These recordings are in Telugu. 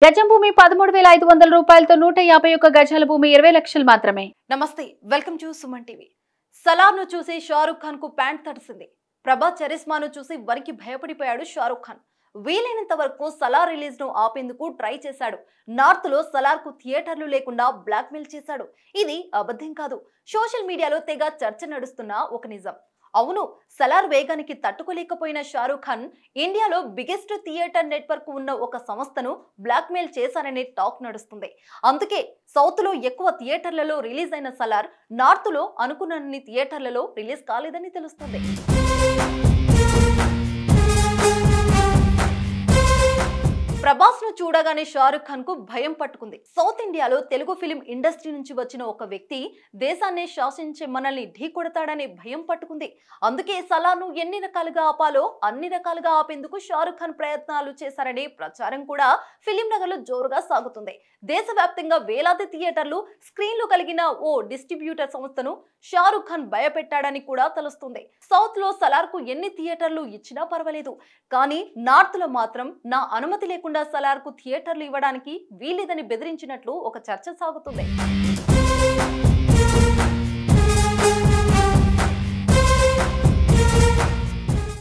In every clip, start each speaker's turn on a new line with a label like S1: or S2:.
S1: గజం భూమి 13,500 రూపాయలతో 151 గజాల భూమి 20 లక్షలు మాత్రమే.
S2: నమస్తే, welcome to Suman TV. Salaar ను చూసి షారుఖ్ ఖాన్ కు ప్యాంట్ తడిసింది. ప్రభాస్ చరిస్మాను చూసి వరికి భయపడిపోయాడు షారుఖ్ ఖాన్. వీలైనంత వరకు సలార్ రిలీజ్ ను ఆపేందుకు ట్రై చేశాడు. నార్త్ లో సలార్ కు థియేటర్లు లేకుండా బ్లాక్ మెయిల్ చేశాడు. ఇది అబద్ధం కాదు. సోషల్ మీడియాలో తెగ చర్చ నడుస్తున్న ఒక నిజం. అవును, సలార్ వేగానికి తట్టుకోలేకపోయిన షారుఖ్ ఖాన్ ఇండియాలో బిగ్గెస్ట్ థియేటర్ నెట్వర్క్ ఉన్న ఒక సంస్థను బ్లాక్ మెయిల్ చేశారనే టాక్ నడుస్తుంది. అందుకే సౌత్ లో ఎక్కువ థియేటర్లలో రిలీజ్ అయిన సలార్ నార్త్ లో అనుకున్నన్ని థియేటర్లలో రిలీజ్ కాలేదని తెలుస్తుంది. ప్రభాస్ ను చూడగానే షారుఖ్ ఖాన్ కు భయం పట్టుకుంది. సౌత్ ఇండియాలో తెలుగు ఫిలిం ఇండస్ట్రీ నుంచి వచ్చిన ఒక వ్యక్తి దేశాన్ని శాసించే మనల్ని ఢీకొడతాడనే భయం పట్టుకుంది. అందుకే సలార్ ను ఎన్ని రకాలుగా ఆపాలో అన్ని రకాలుగా ఆపేందుకు షారుఖ్ ఖాన్ ప్రయత్నాలు చేశారనే ప్రచారం కూడా ఫిలిం నగర్ లో జోరుగా సాగుతుంది. దేశవ్యాప్తంగా వేలాది థియేటర్లు, స్క్రీన్లు కలిగిన ఓ డిస్ట్రిబ్యూటర్ సంస్థను షారుఖ్ ఖాన్ భయపెట్టాడని కూడా తెలుస్తుంది. సౌత్ లో సలార్ కు ఎన్ని థియేటర్లు ఇచ్చినా పర్వాలేదు, కానీ నార్త్ లో మాత్రం నా అనుమతి లేకుండా సలార్ కు థియేటర్లు ఇవ్వడానికి వీలేదని బెదిరించినట్లు ఒక చర్చ సాగుతుంది.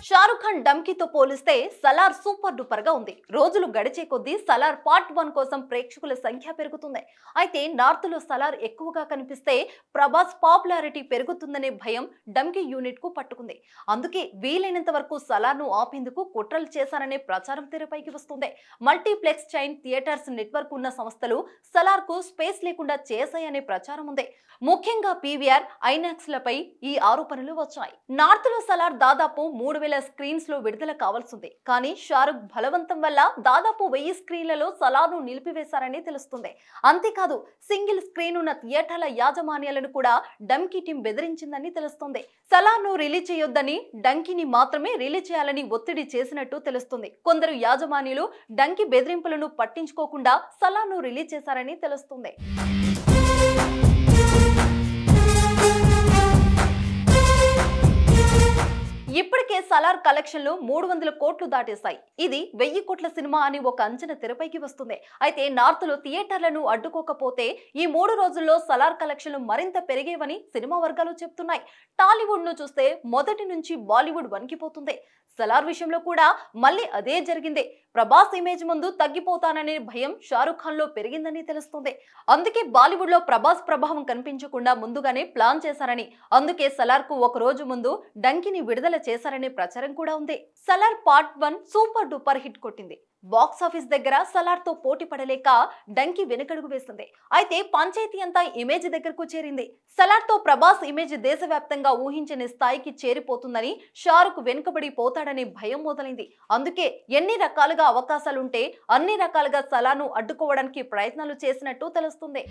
S2: షారుఖ్ ఖాన్ డంకీతో పోలిస్తే సలార్ సూపర్ డూపర్ గా ఉంది. రోజులు గడిచే కొద్దీ సలార్ పార్ట్ 1 కోసం ప్రేక్షకుల సంఖ్య పెరుగుతుంది. అయితే నార్త్ లో సలార్ ఎక్కువగా కనిపిస్తే ప్రభాస్ పాపులారిటీ పెరుగుతుందనే భయం డంకీ యూనిట్ కు పట్టుకుంది. అందుకే వీలైనంత వరకు సలార్ ను ఆపేందుకు కుట్రలు చేశారనే ప్రచారం తెరపైకి వస్తుంది. మల్టీప్లెక్స్ చైన్ థియేటర్స్ నెట్వర్క్ ఉన్న సంస్థలు సలార్ కు స్పేస్ లేకుండా చేశాయనే ప్రచారం ఉంది. ముఖ్యంగా పీవీఆర్, ఐనాక్స్ లపై ఈ ఆరోపణలు వచ్చాయి. నార్త్ లో సలార్ దాదాపు 3,000 స్క్రీన్స్ లో విడుదల కావాల్సింది. కానీ షారుఖ్ బలవంతం వల్ల దాదాపు 1000 స్క్రీన్లలో సలార్ ను నిలిపివేశారని తెలుస్తుంది. అంతేకాదు, సింగిల్ స్క్రీన్ ఉన్న థియేటర్ల యాజమాన్యాలను కూడా డంకీ టీం బెదిరించిందని తెలుస్తుంది. సలార్ ను రిలీజ్ చేయొద్దని, డంకీని మాత్రమే రిలీజ్ చేయాలని ఒత్తిడి చేసినట్టు తెలుస్తుంది. కొందరు యాజమాన్యులు డంకీ బెదిరింపులను పట్టించుకోకుండా సలార్ ను రిలీజ్ చేశారని తెలుస్తుంది. ఇప్పటికే సలార్ కలెక్షన్లు 300 కోట్లు దాటేశాయి. ఇది 1000 కోట్ల సినిమా అని ఒక అంచనా తెరపైకి వస్తుంది. అయితే నార్త్ లో థియేటర్లను అడ్డుకోకపోతే ఈ 3 రోజుల్లో సలార్ కలెక్షన్లు మరింత పెరిగేవని సినిమా వర్గాలు చెప్తున్నాయి. టాలీవుడ్ ను చూస్తే మొదటి నుంచి బాలీవుడ్ వణికిపోతుంది. సలార్ విషయంలో కూడా మళ్ళీ అదే జరిగింది. ప్రభాస్ ఇమేజ్ ముందు తగ్గిపోతాననే భయం షారుఖ్ ఖాన్ లో పెరిగిందని తెలుస్తుంది. అందుకే బాలీవుడ్ లో ప్రభాస్ ప్రభావం కనిపించకుండా ముందుగానే ప్లాన్ చేశారని, అందుకే సలార్ కు ఒక రోజు ముందు డంకీని విడుదల చేశారనే ప్రచారం కూడా ఉంది. Salaar part 1 super duper hit కొట్టింది. బాక్స్ ఆఫీస్ దగ్గర సలార్ తో పోటీ పడలేక డంకీ వెనుకడుగు వేసింది. అయితే పంచాయతీ అంతా ఇమేజ్ దగ్గరకు చేరింది. సలార్ తో ప్రభాస్ ఇమేజ్ దేశవ్యాప్తంగా ఊహించని స్థాయికి చేరిపోతుందని, షారుఖ్ వెనుకబడి పోతాడనే భయం మొదలైంది. అందుకే ఎన్ని రకాలుగా అవకాశాలుంటే అన్ని రకాలుగా సలార్ ను అడ్డుకోవడానికి ప్రయత్నాలు చేసినట్టు తెలుస్తుంది.